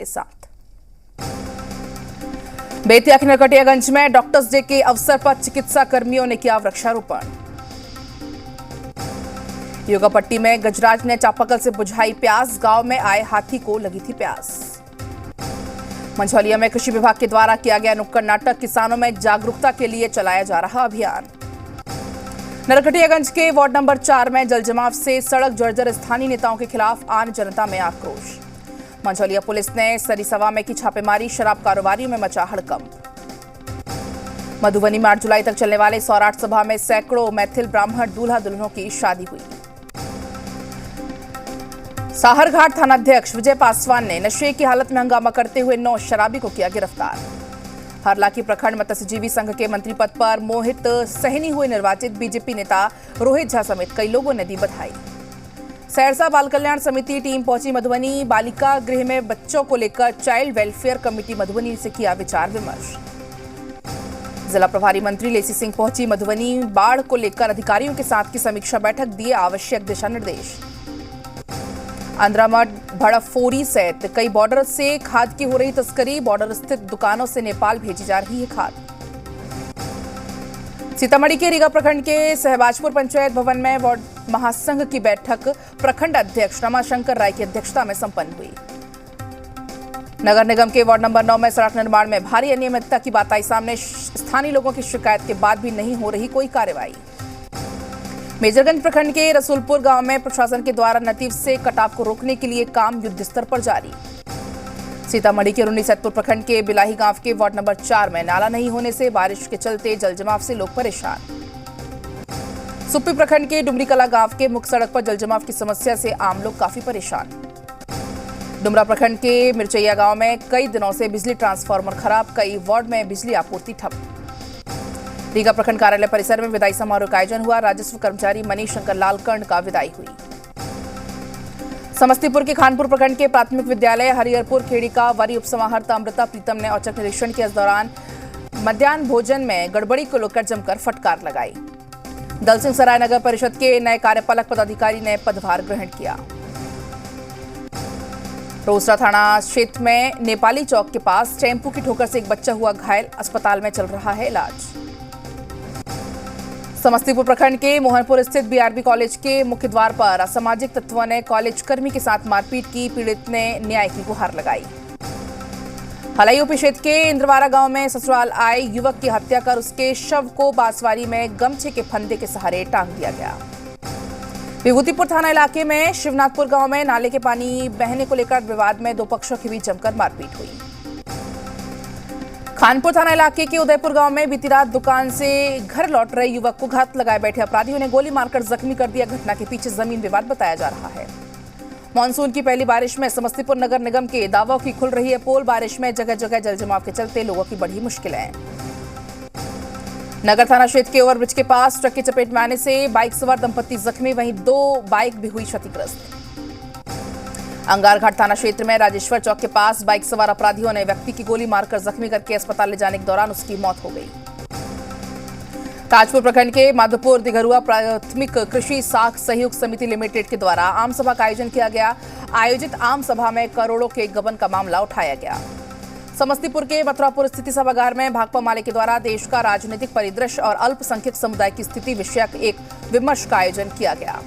के साथ बेतिया के नरकटियागंज में डॉक्टर्स डे के अवसर पर चिकित्सा कर्मियों ने किया वृक्षारोपण। योगापट्टी में गजराज ने चापाकल से बुझाई प्यास, गांव में आए हाथी को लगी थी प्यास। मंझौलिया में कृषि विभाग के द्वारा किया गया नुक्कड़ नाटक, किसानों में जागरूकता के लिए चलाया जा रहा अभियान। नरकटियागंज के वार्ड नंबर 4 में जलजमाव से सड़क जर्जर, स्थानीय नेताओं के खिलाफ आम जनता में आक्रोश। मंझौलिया पुलिस ने सरिसवा में की छापेमारी, शराब कारोबारियों में मचा हड़कंप। मधुबनी में 8 जुलाई तक चलने वाले सौराठ सभा में सैकड़ों मैथिल ब्राह्मण दूल्हा दुल्हनों की शादी हुई। साहरघाट थानाध्यक्ष विजय पासवान ने नशे की हालत में हंगामा करते हुए 9 शराबी को किया गिरफ्तार। हरलाखी प्रखंड मत्स्यजीवी संघ के मंत्री पद पर मोहित सहनी हुए निर्वाचित, बीजेपी नेता रोहित झा समेत कई लोगों ने दी बधाई। सहरसा बाल कल्याण समिति टीम पहुंची मधुबनी, बालिका गृह में बच्चों को लेकर चाइल्ड वेलफेयर कमेटी मधुबनी से किया विचार विमर्श। जिला प्रभारी मंत्री लेसी सिंह पहुंची मधुबनी, बाढ़ को लेकर अधिकारियों के साथ की समीक्षा बैठक, दिए आवश्यक दिशा निर्देश। अंद्रामठ, भड़फोरी सहित कई बॉर्डर से खाद की हो रही तस्करी, बॉर्डर स्थित दुकानों से नेपाल भेजी जा रही है खाद। सीतामढ़ी के रीगा प्रखंड के सहबाजपुर पंचायत भवन में वार्ड महासंघ की बैठक प्रखंड अध्यक्ष रमाशंकर राय की अध्यक्षता में संपन्न हुई। नगर निगम के वार्ड नंबर 9 में सड़क निर्माण में भारी अनियमितता की बात आई सामने, स्थानीय लोगों की शिकायत के बाद भी नहीं हो रही कोई कार्रवाई। मेजरगंज प्रखंड के रसूलपुर गांव में प्रशासन के द्वारा नतीव से कटाव को रोकने के लिए काम युद्ध स्तर पर जारी। सीतामढ़ी के रुन्नी सैदपुर प्रखंड के बिलाही गांव के वार्ड नंबर 4 में नाला नहीं होने से बारिश के चलते जलजमाव से लोग परेशान। सुप्पी प्रखंड के डुमरी कला गांव के मुख्य सड़क पर जलजमाव की समस्या से आम लोग काफी परेशान। डुमरा प्रखंड के मिर्चैया गांव में कई दिनों से बिजली ट्रांसफार्मर खराब, कई वार्ड में बिजली आपूर्ति ठप। रीगा प्रखंड कार्यालय परिसर में विदाई समारोह का आयोजन हुआ, राजस्व कर्मचारी मनीष शंकर लाल कर्ण का विदाई हुई। समस्तीपुर के खानपुर प्रखंड के प्राथमिक विद्यालय हरिहरपुर खेड़ी का वरीय उपसमाहर्ता अमृता प्रीतम ने औचक निरीक्षण किया। इस दौरान मध्याह्न भोजन में गड़बड़ी को लेकर जमकर फटकार लगाई। दल सिंह सराय नगर परिषद के नए कार्यपालक पदाधिकारी ने पदभार ग्रहण किया। रोसड़ा थाना क्षेत्र में नेपाली चौक के पास टेम्पू की ठोकर से एक बच्चा हुआ घायल, अस्पताल में चल रहा है इलाज। समस्तीपुर प्रखंड के मोहनपुर स्थित बीआरबी कॉलेज के मुख्य द्वार पर असामाजिक तत्वों ने कॉलेज कर्मी के साथ मारपीट की, पीड़ित ने न्याय की गुहार लगाई। हलाई यूपी क्षेत्र के इंद्रवारा गांव में ससुराल आए युवक की हत्या कर उसके शव को बांसवारी में गमछे के फंदे के सहारे टांग दिया गया। विभूतिपुर थाना इलाके में शिवनाथपुर गांव में नाले के पानी बहने को लेकर विवाद में 2 पक्षों के बीच जमकर मारपीट हुई। खानपुर थाना इलाके के उदयपुर गांव में बीती रात दुकान से घर लौट रहे युवक को घात लगाए बैठे अपराधियों ने गोली मारकर जख्मी कर दिया। घटना के पीछे जमीन विवाद बताया जा रहा है। मानसून की पहली बारिश में समस्तीपुर नगर निगम के दावों की खुल रही है पोल, बारिश में जगह जगह जलजमाव के चलते लोगों की बढ़ी मुश्किलें। नगर थाना क्षेत्र के ओवरब्रिज के पास ट्रक की चपेट में आने से बाइक सवार दंपति जख्मी, वहीं 2 बाइक भी हुई क्षतिग्रस्त। अंगारघाट थाना क्षेत्र में राजेश्वर चौक के पास बाइक सवार अपराधियों ने व्यक्ति की गोली मारकर जख्मी करके अस्पताल ले जाने के दौरान उसकी मौत हो गई। ताजपुर प्रखंड के माधोपुर दिघरुआ प्राथमिक कृषि साख सहयोग समिति लिमिटेड के द्वारा आम सभा का आयोजन किया गया। आयोजित आम सभा में करोड़ों के गबन का मामला उठाया गया। समस्तीपुर के मथुरापुर स्थित सभागार में भाकपा माले के द्वारा देश का राजनीतिक परिदृश्य और अल्पसंख्यक समुदाय की स्थिति विषयक एक विमर्श का आयोजन किया गया।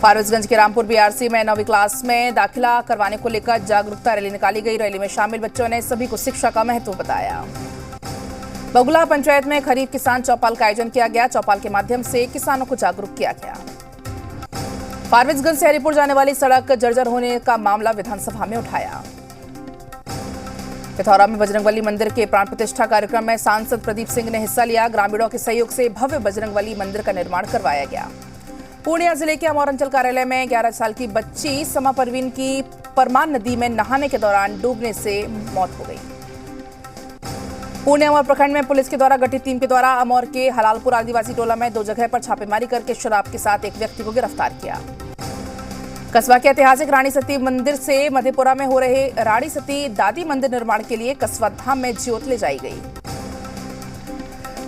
फारबिसगंज के रामपुर बीआरसी में 9वीं क्लास में दाखिला करवाने को लेकर जागरूकता रैली निकाली गई। रैली में शामिल बच्चों ने सभी को शिक्षा का महत्व बताया। बगुला पंचायत में खरीफ किसान चौपाल का आयोजन किया गया। चौपाल के माध्यम से किसानों को जागरूक किया गया। फारबिसगंज से हरिपुर जाने वाली सड़क जर्जर होने का मामला विधानसभा में उठाया। पिथौरा में बजरंगबली मंदिर के प्राण प्रतिष्ठा कार्यक्रम में सांसद प्रदीप सिंह ने हिस्सा लिया। ग्रामीणों के सहयोग से भव्य बजरंगबली मंदिर का निर्माण करवाया गया। पूर्णिया जिले के अमौर अंचल कार्यालय में 11 साल की बच्ची समा परवीन की परमान नदी में नहाने के दौरान डूबने से मौत हो गई। पूर्णिया अमौर प्रखंड में पुलिस के द्वारा गठित टीम के द्वारा अमौर के हलालपुर आदिवासी टोला में 2 जगह पर छापेमारी करके शराब के साथ एक व्यक्ति को गिरफ्तार किया। कस्बा के ऐतिहासिक रानी सती मंदिर से मधेपुरा में हो रहे रानी सती दादी मंदिर निर्माण के लिए कस्बा धाम में ज्योत ले जाई गई।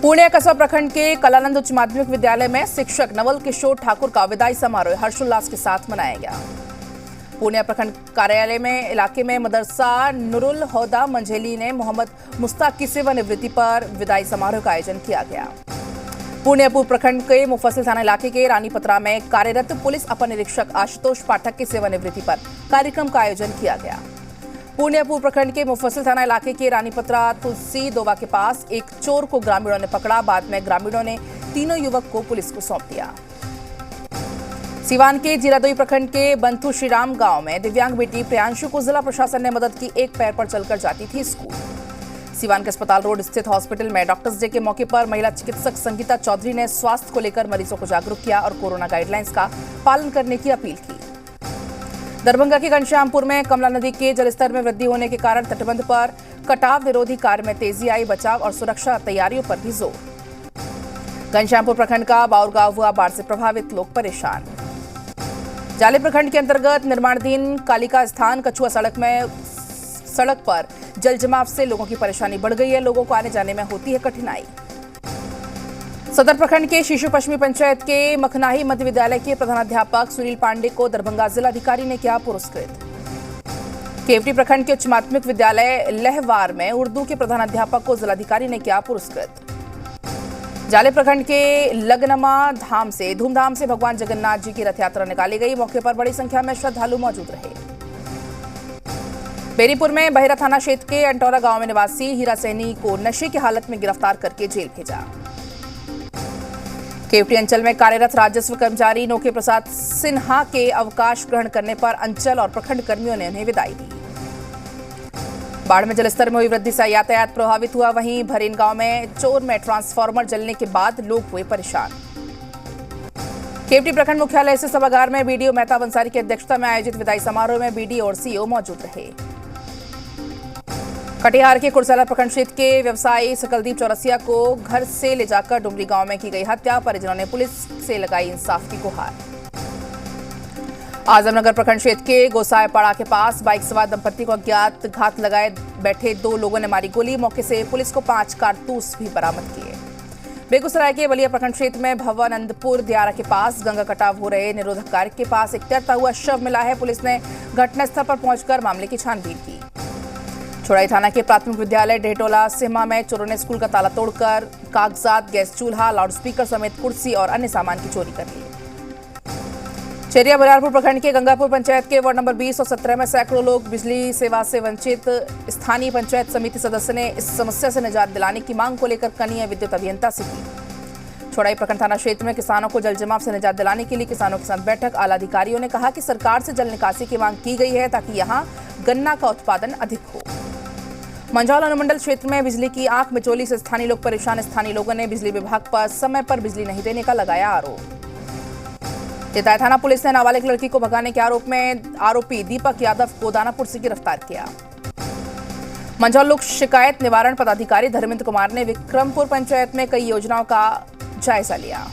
पूर्णिया कस्बा प्रखंड के कलानंद उच्च माध्यमिक विद्यालय में शिक्षक नवल किशोर ठाकुर का विदाई समारोह हर्षोल्लास के साथ मनाया गया। पूर्णिया प्रखंड कार्यालय में इलाके में मदरसा नुरुल होदा मंझेली ने मोहम्मद मुश्ताक की सेवानिवृत्ति पर विदाई समारोह का आयोजन किया गया। पूर्णियापुर प्रखंड के मुफस्सिल थाना इलाके के रानीपत्रा में कार्यरत पुलिस अपर निरीक्षक आशुतोष पाठक की सेवानिवृत्ति पर कार्यक्रम का आयोजन किया गया। पूर्णियापुर प्रखंड के मुफस्सिल थाना इलाके के रानीपत्रा तुलसी दोवा के पास एक चोर को ग्रामीणों ने पकड़ा। बाद में ग्रामीणों ने तीनों युवक को पुलिस को सौंप दिया। सिवान के जीरादोई प्रखंड के बंथु श्रीराम गांव में दिव्यांग बेटी प्रियांशु को जिला प्रशासन ने मदद की। एक पैर पर चलकर जाती थी स्कूल। सिवान के अस्पताल रोड स्थित हॉस्पिटल में डॉक्टर्स डे के मौके पर महिला चिकित्सक संगीता चौधरी ने स्वास्थ्य को लेकर मरीजों को जागरूक किया और कोरोना गाइडलाइंस का पालन करने की अपील की। दरभंगा के घनश्यामपुर में कमला नदी के जलस्तर में वृद्धि होने के कारण तटबंध पर कटाव विरोधी कार्य में तेजी आई। बचाव और सुरक्षा तैयारियों पर भी जोर। घनश्यामपुर प्रखंड का बाउर गांव हुआ बाढ़ से प्रभावित, लोग परेशान। जाले प्रखंड के अंतर्गत निर्माणाधीन कालिका स्थान कछुआ सड़क पर जल जमाव से लोगों की परेशानी बढ़ गई है। लोगों को आने जाने में होती है कठिनाई। सदर प्रखंड के शीशु पश्चिमी पंचायत के मखनाही मध्य विद्यालय के प्रधानाध्यापक सुनील पांडे को दरभंगा जिलाधिकारी ने किया पुरस्कृत। केवटी प्रखंड के उच्च माध्यमिक विद्यालय लहवार में उर्दू के प्रधानाध्यापक को जिलाधिकारी ने किया पुरस्कृत। जाले प्रखंड के लगनमा धाम से धूमधाम से भगवान जगन्नाथ जी की रथ यात्रा निकाली गई। मौके पर बड़ी संख्या में श्रद्धालु मौजूद रहे। बेरीपुर में बहेरा थाना क्षेत्र के अंटोरा गांव में निवासी हीरा सैनी को नशे की हालत में गिरफ्तार करके जेल भेजा। केवटी अंचल में कार्यरत राजस्व कर्मचारी नोखे प्रसाद सिन्हा के अवकाश ग्रहण करने पर अंचल और प्रखंड कर्मियों ने उन्हें विदाई दी। बाढ़ में जलस्तर में हुई वृद्धि से यातायात प्रभावित हुआ। वहीं भरेन गांव में चोर में ट्रांसफार्मर जलने के बाद लोग हुए परेशान। केवटी प्रखंड मुख्यालय से सभागार में बीडीओ मेहताब अंसारी की अध्यक्षता में आयोजित विदाई समारोह में बीडीओ और सीओ मौजूद रहे। कटिहार के कुरसेला प्रखंड क्षेत्र के व्यवसायी सकलदीप चौरसिया को घर से ले जाकर डुमरी गांव में की गई हत्या। परिजनों ने पुलिस से लगाई इंसाफ की गुहार। आजमनगर प्रखंड क्षेत्र के गोसायपाड़ा के पास बाइक सवार दंपत्ति को अज्ञात घात लगाए बैठे 2 लोगों ने मारी गोली। मौके से पुलिस को 5 कारतूस भी बरामद किए। बेगूसराय के बलिया प्रखंड क्षेत्र में भवानंदपुर दियारा के पास गंगा कटाव हो रहे निरोधक कार्य के पास एक तैरता हुआ शव मिला है। पुलिस ने घटनास्थल पर पहुंचकर मामले की छानबीन की। छोड़ाई थाना के प्राथमिक विद्यालय डेहटोला सिहमा में चोरों ने स्कूल का ताला तोड़कर कागजात, गैस चूल्हा, लाउडस्पीकर समेत कुर्सी और अन्य सामान की चोरी कर ली। चेरिया बरियारपुर प्रखंड के गंगापुर पंचायत के वार्ड नंबर 20 और 17 में सैकड़ों लोग बिजली सेवा से वंचित। स्थानीय पंचायत समिति सदस्य ने इस समस्या से निजात दिलाने की मांग को लेकर कनीय विद्युत अभियंता से की। छोड़ाई प्रखंड थाना क्षेत्र में किसानों को जल जमाव से निजात दिलाने के लिए किसानों के साथ बैठक। आला अधिकारियों ने कहा कि सरकार से जल निकासी की मांग की गई है ताकि यहां गन्ना का उत्पादन अधिक हो। मंझौल अनुमंडल क्षेत्र में बिजली की आंख मिचौली से स्थानीय लोग परेशान। स्थानीय लोगों ने बिजली विभाग पर समय पर बिजली नहीं देने का लगाया आरोप। तिताई थाना पुलिस ने नाबालिग लड़की को भगाने के आरोप में आरोपी दीपक यादव को दानापुर से गिरफ्तार किया। मंझौल लोक शिकायत निवारण पदाधिकारी धर्मेंद्र कुमार ने विक्रमपुर पंचायत में कई योजनाओं का जायजा लिया।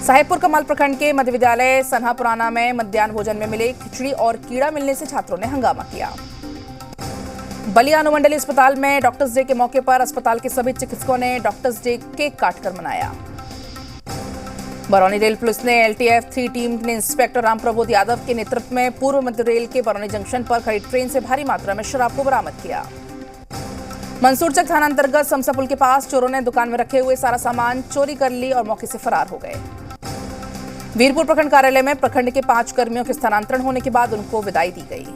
साहेबपुर कमाल प्रखंड के मध्य विद्यालय सन्हा पुराना में मध्याह्न भोजन में मिले खिचड़ी और कीड़ा मिलने से छात्रों ने हंगामा किया। बलिया अनुमंडलीय अस्पताल में डॉक्टर्स डे के मौके पर अस्पताल के सभी चिकित्सकों ने डॉक्टर्स डे केक काटकर मनाया। बरौनी रेल पुलिस ने LTF 3 टीम ने इंस्पेक्टर राम प्रबोध यादव के नेतृत्व में पूर्व मध्य रेल के बरौनी जंक्शन पर खड़ी ट्रेन से भारी मात्रा में शराब को बरामद किया। मंसूरचक थाना अंतर्गत समसा पुल के पास चोरों ने दुकान में रखे हुए सारा सामान चोरी कर ली और मौके से फरार हो गए। वीरपुर प्रखंड कार्यालय में प्रखंड के 5 कर्मियों के स्थानांतरण होने के बाद उनको विदाई दी गई।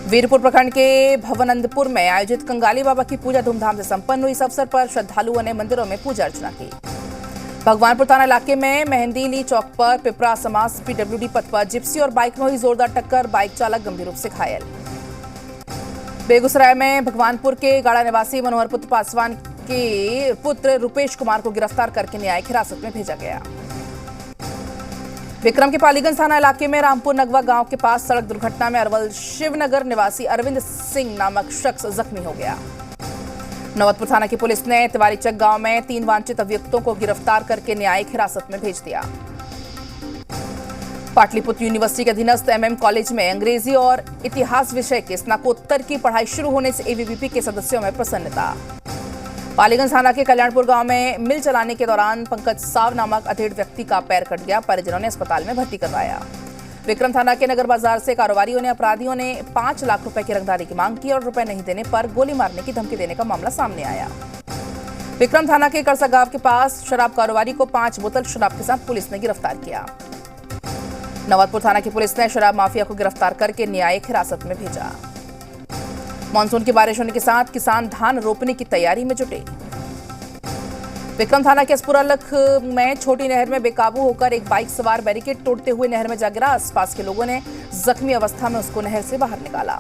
वीरपुर प्रखंड के भवानंदपुर में आयोजित कंगाली बाबा की पूजा धूमधाम से संपन्न हुई। इस अवसर पर श्रद्धालुओं ने मंदिरों में पूजा अर्चना की। भगवानपुर थाना इलाके में मेहंदीली चौक पर पिपरा समास PWD पथ पर जिप्सी और बाइक में हुई जोरदार टक्कर। बाइक चालक गंभीर रूप से घायल। बेगूसराय में भगवानपुर के गाड़ा निवासी मनोहर पुत्र पासवान के पुत्र रुपेश कुमार को गिरफ्तार करके न्यायिक हिरासत में भेजा गया। विक्रम के पालीगंज थाना इलाके में रामपुर नगवा गांव के पास सड़क दुर्घटना में अरवल शिवनगर निवासी अरविंद सिंह नामक शख्स जख्मी हो गया। नौबतपुर थाना की पुलिस ने तिवारीचक गांव में 3 वांछित अभियुक्तों को गिरफ्तार करके न्यायिक हिरासत में भेज दिया। पाटलिपुत्र यूनिवर्सिटी के अधीनस्थ MM कॉलेज में अंग्रेजी और इतिहास विषय के स्नातकोत्तर की पढ़ाई शुरू होने से ABVP के सदस्यों में प्रसन्नता। पालीगंज थाना के कल्याणपुर गांव में मिल चलाने के दौरान पंकज साव नामक अधेड़ व्यक्ति का पैर कट गया। परिजनों ने अस्पताल में भर्ती करवाया। विक्रम थाना के नगर बाजार से कारोबारियों ने अपराधियों ने 5 लाख रुपए की रंगदारी की मांग की और रुपए नहीं देने पर गोली मारने की धमकी देने का मामला सामने आया। विक्रम थाना के करसा गांव के पास शराब कारोबारी को 5 बोतल शराब के साथ पुलिस ने गिरफ्तार किया। नवादपुर थाना की पुलिस ने शराब माफिया को गिरफ्तार करके न्यायिक हिरासत में भेजा। मानसून की बारिश होने के साथ किसान धान रोपने की तैयारी में जुटे। विक्रम थाना के असपुरा लख में छोटी नहर में बेकाबू होकर एक बाइक सवार बैरिकेड तोड़ते हुए नहर में जा गिरा। आसपास के लोगों ने जख्मी अवस्था में उसको नहर से बाहर निकाला।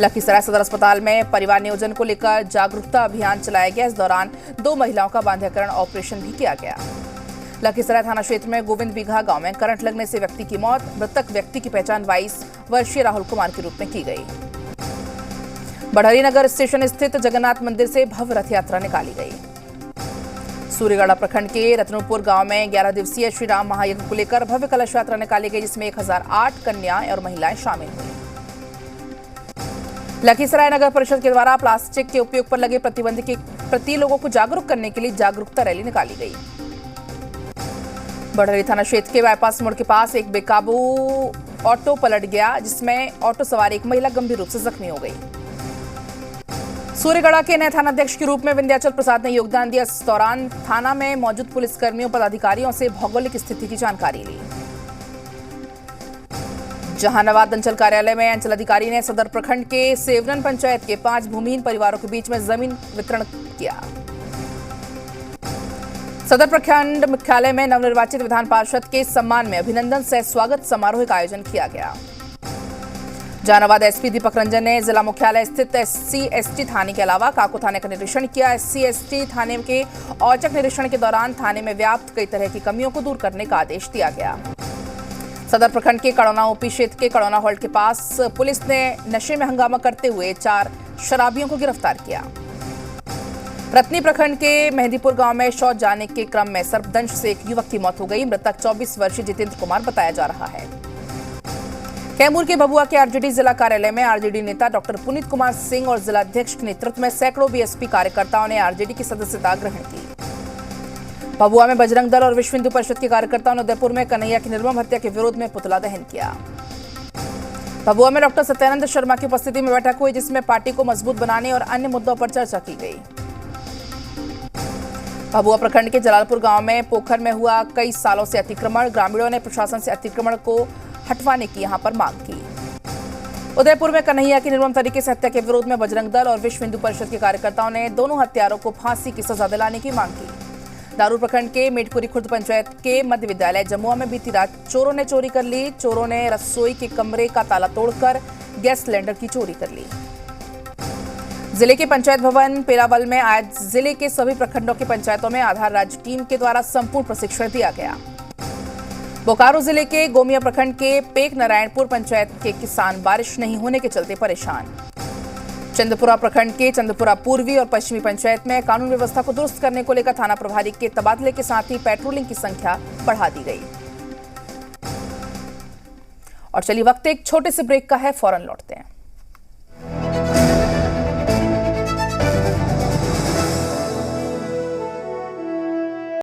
लखीसराय सदर अस्पताल में परिवार नियोजन को लेकर जागरूकता अभियान चलाया गया। इस दौरान 2 महिलाओं का बांध्याकरण ऑपरेशन भी किया गया। लखीसराय थाना क्षेत्र में गोविंद बीघा गांव में करंट लगने से व्यक्ति की मौत। मृतक व्यक्ति की पहचान 22 वर्षीय राहुल कुमार के रूप में की गई। बढ़री नगर स्टेशन स्थित जगन्नाथ मंदिर से भव्य रथ यात्रा निकाली गई। सूर्यगढ़ा प्रखंड के रत्नपुर गांव में 11 दिवसीय श्री राम महायज्ञ को लेकर भव्य कलश यात्रा निकाली गई, जिसमें 1008 कन्याएं और महिलाएं शामिल हुई। लखीसराय नगर परिषद के द्वारा प्लास्टिक के उपयोग पर लगे प्रतिबंध के प्रति लोगों को जागरूक करने के लिए जागरूकता रैली निकाली गई। बढ़री थाना क्षेत्र के बाईपास मोड़ के पास एक बेकाबू ऑटो पलट गया, जिसमें ऑटो सवार एक महिला गंभीर रूप से जख्मी हो गई। सूर्यगढ़ा के नए थानाध्यक्ष के रूप में विंध्याचल प्रसाद ने योगदान दिया। इस दौरान थाना में मौजूद पुलिसकर्मियों पदाधिकारियों से भौगोलिक स्थिति की जानकारी ली। जहानाबाद अंचल कार्यालय में अंचल अधिकारी ने सदर प्रखंड के सेवरन पंचायत के 5 भूमिहीन परिवारों के बीच में जमीन वितरण किया। सदर प्रखंड मुख्यालय में नवनिर्वाचित विधान पार्षद के सम्मान में अभिनंदन सह स्वागत समारोह का आयोजन किया गया। जहानाबाद एसपी दीपक रंजन ने जिला मुख्यालय स्थित SC/ST थाने के अलावा काको थाने का निरीक्षण किया। SC/ST थाने के औचक निरीक्षण के दौरान थाने में व्याप्त कई तरह की कमियों को दूर करने का आदेश दिया गया। सदर प्रखंड के कड़ौना ओपी क्षेत्र के कड़ौना हॉल्ट के पास पुलिस ने नशे में हंगामा करते हुए 4 शराबियों को गिरफ्तार किया। रत्नी प्रखंड के मेहंदीपुर गांव में शौच जाने के क्रम में सर्पदंश से एक युवक की मौत हो गई। मृतक 24 वर्षीय जितेंद्र कुमार बताया जा रहा है। कैमूर के भभुआ के आरजेडी जिला कार्यालय में आरजेडी नेता डॉक्टर पुनीत कुमार सिंह और जिला अध्यक्ष के नेतृत्व में सैकड़ों बीएसपी कार्यकर्ताओं ने आरजेडी की सदस्यता ग्रहण की। भभुआ में बजरंग दल और विश्व हिंदू परिषद के कार्यकर्ताओं ने उदयपुर में कन्हैया की निर्मम हत्या के विरोध में पुतला दहन किया। भभुआ में डॉक्टर सत्यानंद शर्मा की उपस्थिति में बैठक हुई, जिसमें पार्टी को मजबूत बनाने और अन्य मुद्दों पर चर्चा की गई। भभुआ प्रखंड के जलालपुर गांव में पोखर में हुआ कई सालों से अतिक्रमण। ग्रामीणों ने प्रशासन से अतिक्रमण को हटवाने की यहां पर मांग की। उदयपुर में कन्हैया की निर्मम तरीके से हत्या के विरोध में बजरंग दल और विश्व हिंदू परिषद के कार्यकर्ताओं ने दोनों हत्यारों को फांसी की सजा दिलाने की मांग की। दारू प्रखंड के मेटपुरी खुर्द पंचायत के मध्य विद्यालय जमुआ में बीती रात चोरों ने चोरी कर ली। चोरों ने रसोई के कमरे का ताला तोड़कर गैस सिलेंडर की चोरी कर ली। जिले के पंचायत भवन पेरावल में आज जिले के सभी प्रखंडों की पंचायतों में आधार राज्य टीम के द्वारा संपूर्ण प्रशिक्षण दिया गया। बोकारो जिले के गोमिया प्रखंड के पेक नारायणपुर पंचायत के किसान बारिश नहीं होने के चलते परेशान। चंदपुरा प्रखंड के चंदपुरा पूर्वी और पश्चिमी पंचायत में कानून व्यवस्था को दुरुस्त करने को लेकर थाना प्रभारी के तबादले के साथ ही पेट्रोलिंग की संख्या बढ़ा दी गई। और चलिए वक्त एक छोटे से ब्रेक का है, फौरन लौटते हैं।